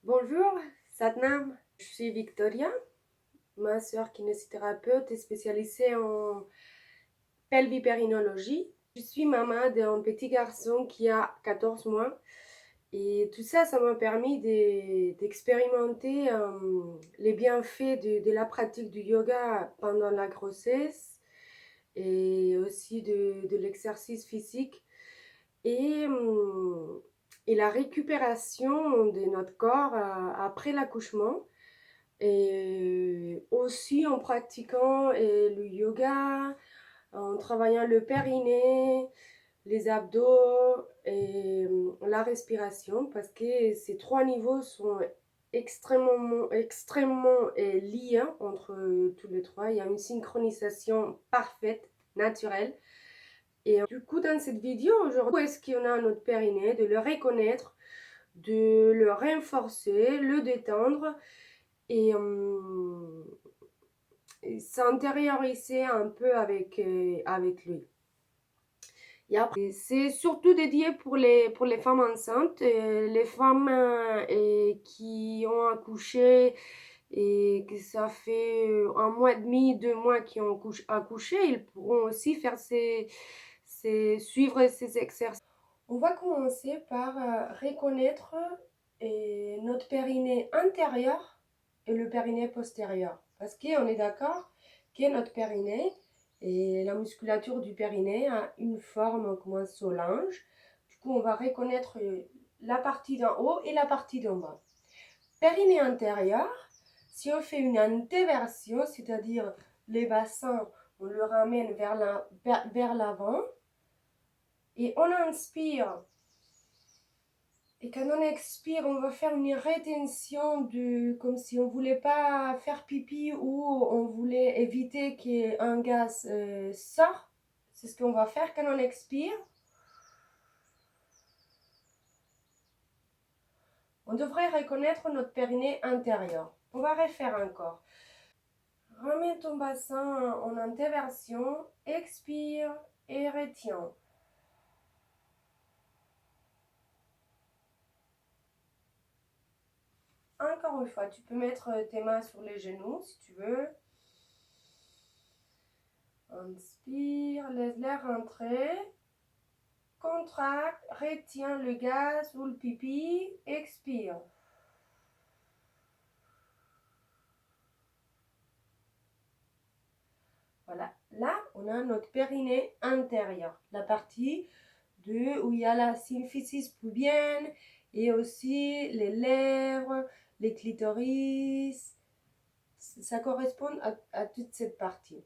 Bonjour, Satnam. Je suis Victoria, ma sœur kinésithérapeute et spécialisée en pelvipérinologie. Je suis maman d'un petit garçon qui a 14 mois et tout ça, ça m'a permis d'expérimenter les bienfaits de la pratique du yoga pendant la grossesse et aussi de l'exercice physique et, hum, et la récupération de notre corps après l'accouchement. Et aussi en pratiquant le yoga, en travaillant le périnée, les abdos et la respiration, parce que ces trois niveaux sont extrêmement liés entre tous les trois. Il y a une synchronisation parfaite, naturelle. Et du coup, dans cette vidéo, aujourd'hui, est-ce qu'on a notre périnée, de le reconnaître, de le renforcer, le détendre et s'intérioriser un peu avec lui. Et c'est surtout dédié pour les femmes enceintes, les femmes qui ont accouché et que ça fait 1 mois et demi, 2 mois qui ont accouché, ils pourront aussi faire suivre ces exercices. On va commencer par reconnaître notre périnée antérieur et le périnée postérieur. Parce qu'on est d'accord que notre périnée et la musculature du périnée a une forme comme un solange. Du coup, on va reconnaître la partie d'en haut et la partie d'en bas. Périnée antérieur, si on fait une antéversion, c'est-à-dire les bassins, on le ramène vers l'avant et on inspire. Et quand on expire, on va faire une rétention comme si on ne voulait pas faire pipi ou on voulait éviter qu'un gaz sorte. C'est ce qu'on va faire quand on expire. On devrait reconnaître notre périnée intérieur. On va refaire encore. Remets ton bassin en antéversion, expire et retiens. Encore une fois, tu peux mettre tes mains sur les genoux si tu veux. Inspire, laisse l'air rentrer. Contracte, retiens le gaz ou le pipi, expire. Voilà, là on a notre périnée intérieur, la partie où il y a la symphysis pubienne et aussi les lèvres, les clitoris. Ça correspond à toute cette partie.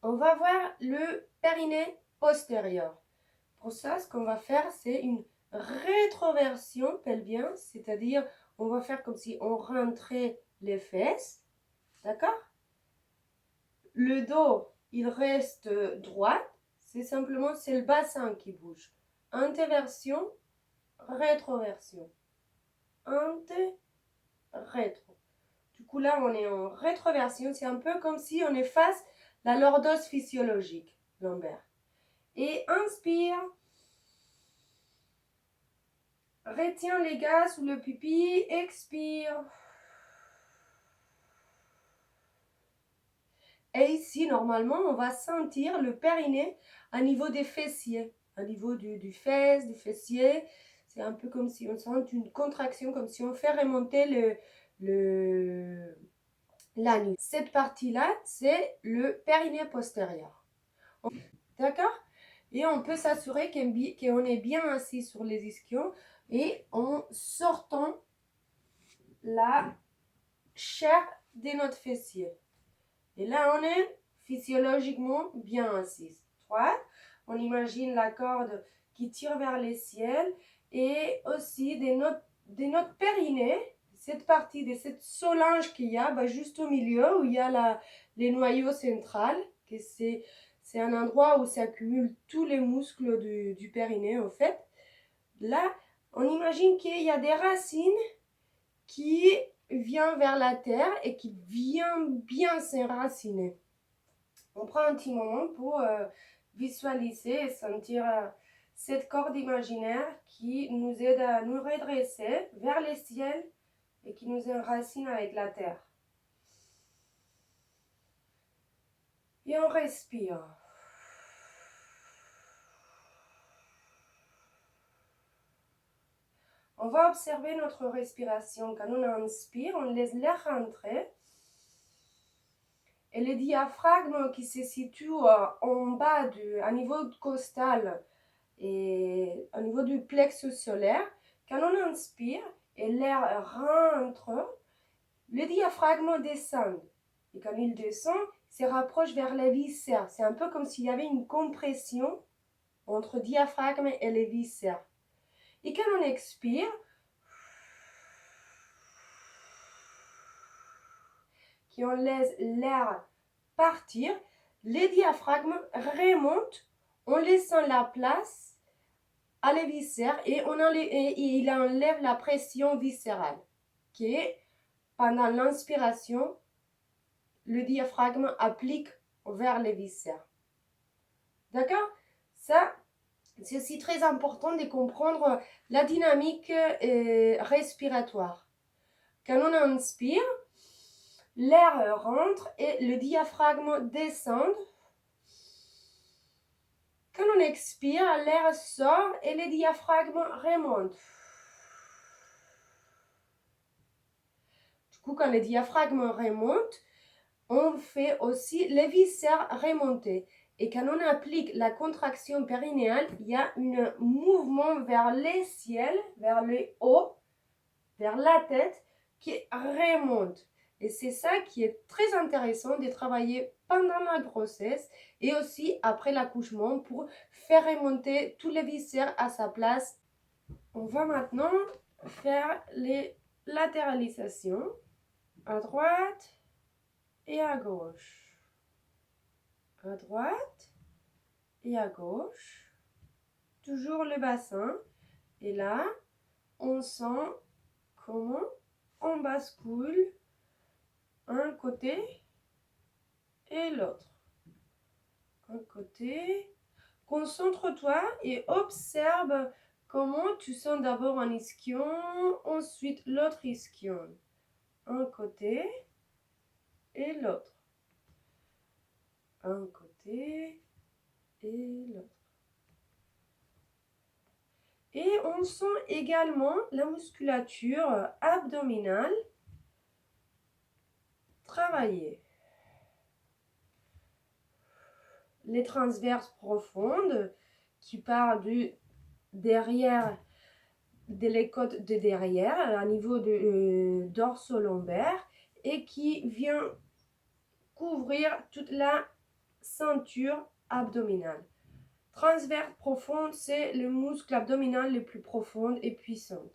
On va voir le périnée postérieur. Pour ça, ce qu'on va faire, c'est une rétroversion pelvienne, c'est-à-dire on va faire comme si on rentrait les fesses, d'accord? Le dos, il reste droit, c'est le bassin qui bouge. Antéversion, rétroversion. Anté, rétro. Du coup, là, on est en rétroversion, c'est un peu comme si on efface la lordose physiologique lombaire. Et inspire. Retiens les gaz ou le pipi, expire. Et ici, normalement, on va sentir le périnée au niveau des fessiers, au niveau du fesse, du fessier. C'est un peu comme si on sent une contraction, comme si on fait remonter l'anus. Cette partie-là, c'est le périnée postérieur. D'accord? Et on peut s'assurer qu'on est bien assis sur les ischions et en sortant la chair de notre fessier. Et là, on est physiologiquement bien assis. Droite, on imagine la corde qui tire vers le ciel et aussi de notre périnée, cette partie de cette solange qu'il y a juste au milieu où il y a les noyaux central, que c'est un endroit où s'accumulent tous les muscles du périnée en fait. Là, on imagine qu'il y a des racines qui viennent vers la terre et qui viennent bien s'enraciner. On prend un petit moment pour visualiser et sentir cette corde imaginaire qui nous aide à nous redresser vers le ciel et qui nous enracine avec la terre. Et on respire. On va observer notre respiration. Quand on inspire, on laisse l'air rentrer. Et le diaphragme qui se situe en bas, à niveau costal et au niveau du plexus solaire, quand on inspire et l'air rentre, le diaphragme descend. Et quand il descend, il se rapproche vers les viscères. C'est un peu comme s'il y avait une compression entre diaphragme et les viscères. Et quand on expire, qu'on laisse l'air partir, le diaphragme remonte en laissant la place à les viscères et il enlève la pression viscérale qui est pendant l'inspiration, le diaphragme applique vers les viscères. D'accord? Ça, c'est aussi très important de comprendre la dynamique respiratoire. Quand on inspire, l'air rentre et le diaphragme descend. Quand on expire, l'air sort et le diaphragme remonte. Du coup, quand le diaphragme remonte, on fait aussi les viscères remonter. Et quand on applique la contraction périnéale, il y a un mouvement vers le ciel, vers le haut, vers la tête, qui remonte. Et c'est ça qui est très intéressant de travailler pendant la grossesse et aussi après l'accouchement pour faire remonter tous les viscères à sa place. On va maintenant faire les latéralisations à droite et à gauche. À droite et à gauche. Toujours le bassin. Et là, on sent comment on bascule un côté et l'autre. Un côté. Concentre-toi et observe comment tu sens d'abord un ischion, ensuite l'autre ischion. Un côté et l'autre. Un côté et l'autre. Et on sent également la musculature abdominale travailler. Les transverses profondes qui partent du derrière, les côtes de derrière, à niveau de dorso-lombaire et qui vient couvrir toute la ceinture abdominale. Transverse profonde, c'est le muscle abdominal le plus profond et puissant.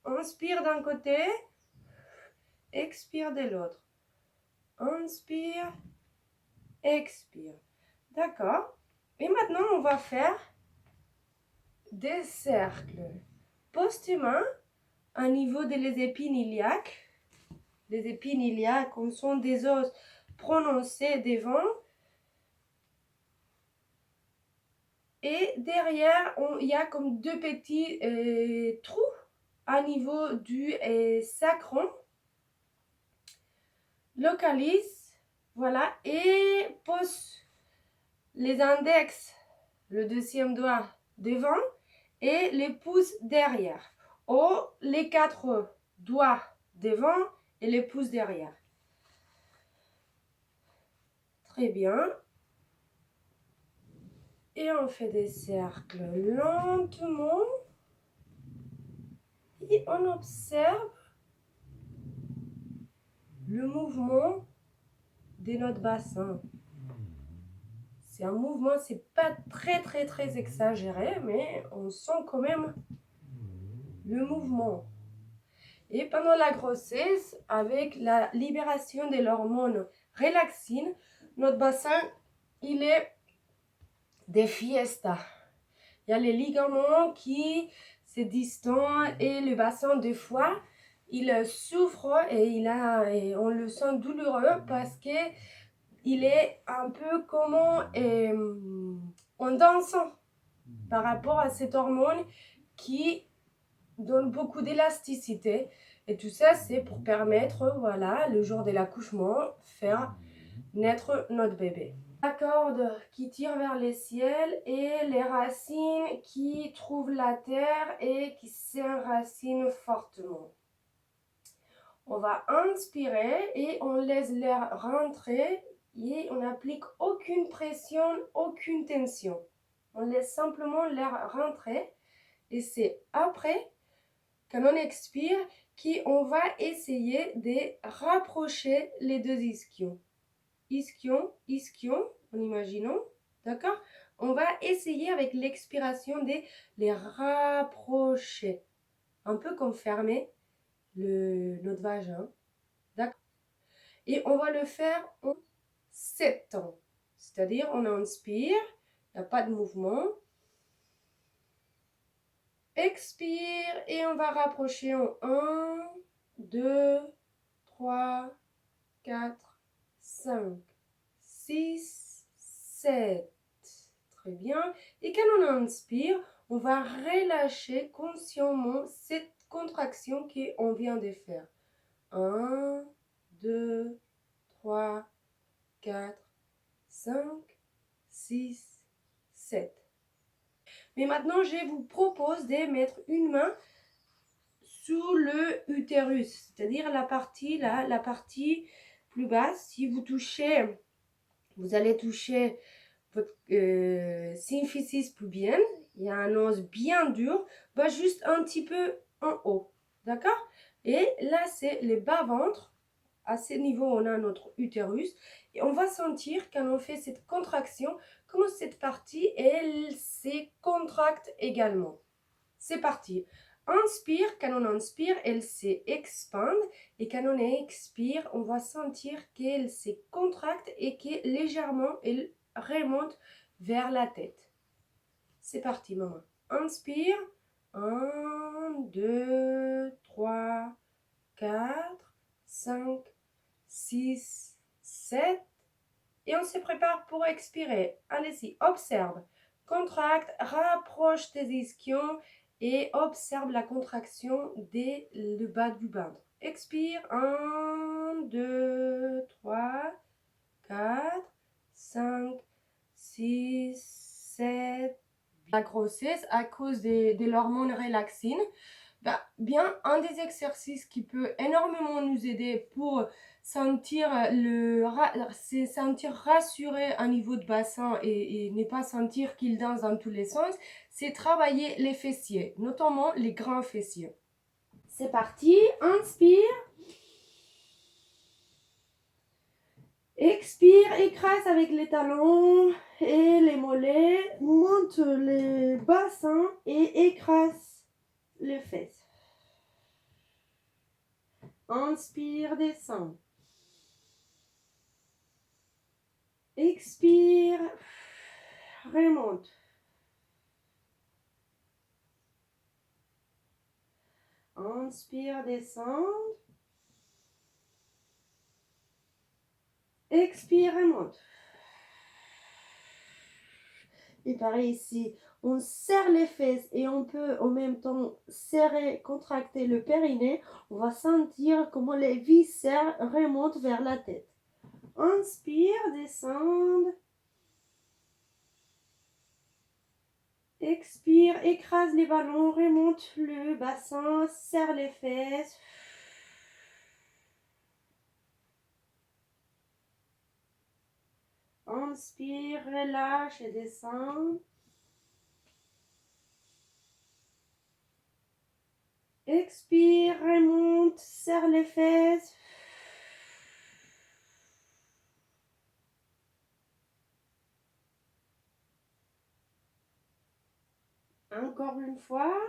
Inspire d'un côté, expire de l'autre. Inspire, expire. D'accord? Et maintenant, on va faire des cercles post-humains au niveau des épines iliaques. Les épines iliaques sont des os prononcés devant. Et derrière, il y a comme deux petits trous à niveau du sacrum. Localise, voilà, et pose les index, le deuxième doigt devant et les pouces derrière. Ou les 4 doigts devant et les pouces derrière. Très bien. Et on fait des cercles lentement. Et on observe le mouvement de notre bassin. C'est un mouvement, c'est pas très exagéré, mais on sent quand même le mouvement. Et pendant la grossesse, avec la libération de l'hormone relaxine, notre bassin, il est des fiestas. Il y a les ligaments qui se distendent et le bassin, des fois, il souffre et on le sent douloureux parce que il est un peu comme en dansant par rapport à cette hormone qui donne beaucoup d'élasticité Et tout ça, c'est pour permettre, voilà, le jour de l'accouchement, faire naître notre bébé. La corde qui tire vers le ciel et les racines qui trouvent la terre et qui s'enracinent fortement. On va inspirer et on laisse l'air rentrer et on n'applique aucune pression, aucune tension. On laisse simplement l'air rentrer et c'est après, quand on expire, qu'on va essayer de rapprocher les deux ischions. Ischion, ischion, en imaginant, d'accord? On va essayer avec l'expiration de les rapprocher, un peu comme fermer notre vagin, d'accord? Et on va le faire en 7 temps, c'est-à-dire on inspire, il n'y a pas de mouvement, expire et on va rapprocher en 1, 2, 3, 4, 5, 6, 7. Très bien. Et quand on inspire, on va relâcher consciemment cette contraction qu'on vient de faire. 1, 2, 3, 4, 5, 6, 7. Mais maintenant, je vous propose de mettre une main sous le utérus, c'est-à-dire la partie là, la partie plus basse. Si vous touchez, vous allez toucher votre symphysis pubienne, il y a un os bien dur, bah juste un petit peu en haut, d'accord? Et là, c'est le bas-ventre. À ce niveau, on a notre utérus. Et on va sentir, quand on fait cette contraction, comment cette partie, elle se contracte également. C'est parti. Inspire, quand on inspire, elle s'expande. Et quand on expire, on va sentir qu'elle se contracte et que légèrement, elle remonte vers la tête. C'est parti, maman. Inspire. 1, 2, 3, 4, 5, 6, 7. Et on se prépare pour expirer. Allez-y, observe. Contracte, rapproche tes ischions et observe la contraction dès le bas du ventre. Expire. 1, 2, 3, 4, 5, 6, 7. La grossesse, à cause de l'hormone relaxine, bien, un des exercices qui peut énormément nous aider pour se sentir rassuré à niveau de bassin et ne pas sentir qu'il danse dans tous les sens, c'est travailler les fessiers, notamment les grands fessiers. C'est parti, inspire. Expire, écrase avec les talons et les mollets, monte les bassins et écrase les fesses. Inspire, descend. Expire, remonte. Inspire, descend. Expire, remonte. Et pareil ici, on serre les fesses et on peut en même temps serrer, contracter le périnée. On va sentir comment les viscères remontent vers la tête. Inspire, descend. Expire, écrase les ballons, remonte le bassin, serre les fesses. Inspire, relâche et descend. Expire, remonte, serre les fesses. Encore une fois.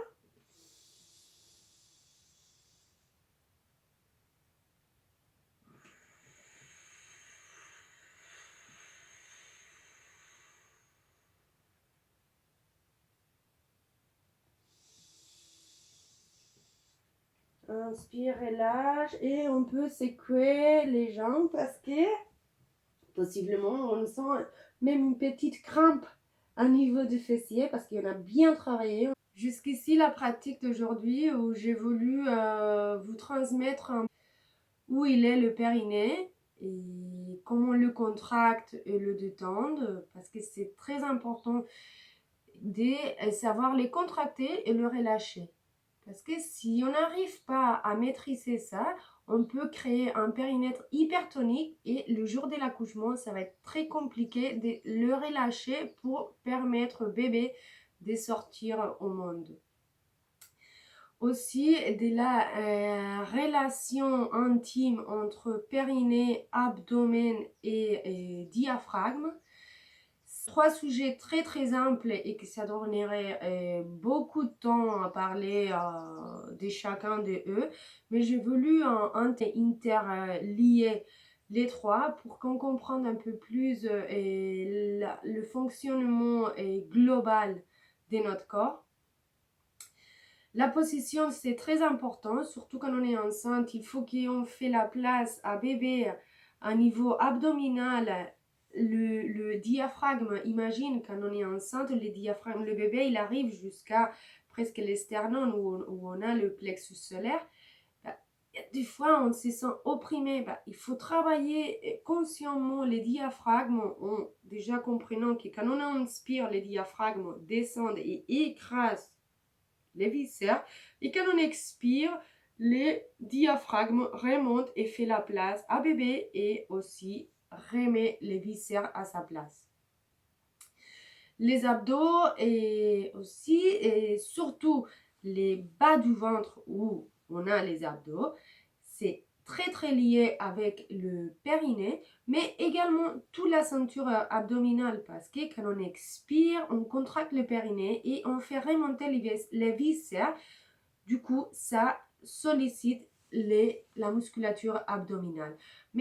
Inspire, relâche et on peut secouer les jambes parce que possiblement on sent même une petite crampe au niveau du fessier parce qu'on a bien travaillé. Jusqu'ici, la pratique d'aujourd'hui où j'ai voulu vous transmettre où il est le périnée et comment on le contracte et le détendre parce que c'est très important de savoir les contracter et le relâcher. Parce que si on n'arrive pas à maîtriser ça, on peut créer un périnètre hypertonique et le jour de l'accouchement, ça va être très compliqué de le relâcher pour permettre au bébé de sortir au monde. Aussi de la relation intime entre périnée, abdomen et diaphragme. 3 sujets très très amples et que ça donnerait beaucoup de temps à parler de chacun de eux. Mais j'ai voulu interlier les 3 pour qu'on comprenne un peu plus le fonctionnement global de notre corps. La position, c'est très important, surtout quand on est enceinte. Il faut qu'on fait la place à bébé à niveau abdominal. Le diaphragme, imagine quand on est enceinte, le bébé, il arrive jusqu'à presque l'esternum où on a le plexus solaire. Des fois, on se sent opprimé. Il faut travailler consciemment les diaphragmes, déjà comprenant que quand on inspire, les diaphragmes descendent et écrasent les viscères, et quand on expire, les diaphragmes remontent et fait la place à bébé et aussi remet les viscères à sa place. Les abdos et aussi et surtout les bas du ventre où on a les abdos, c'est très très lié avec le périnée, mais également toute la ceinture abdominale parce que quand on expire, on contracte le périnée et on fait remonter les viscères. Du coup, ça sollicite la musculature abdominale.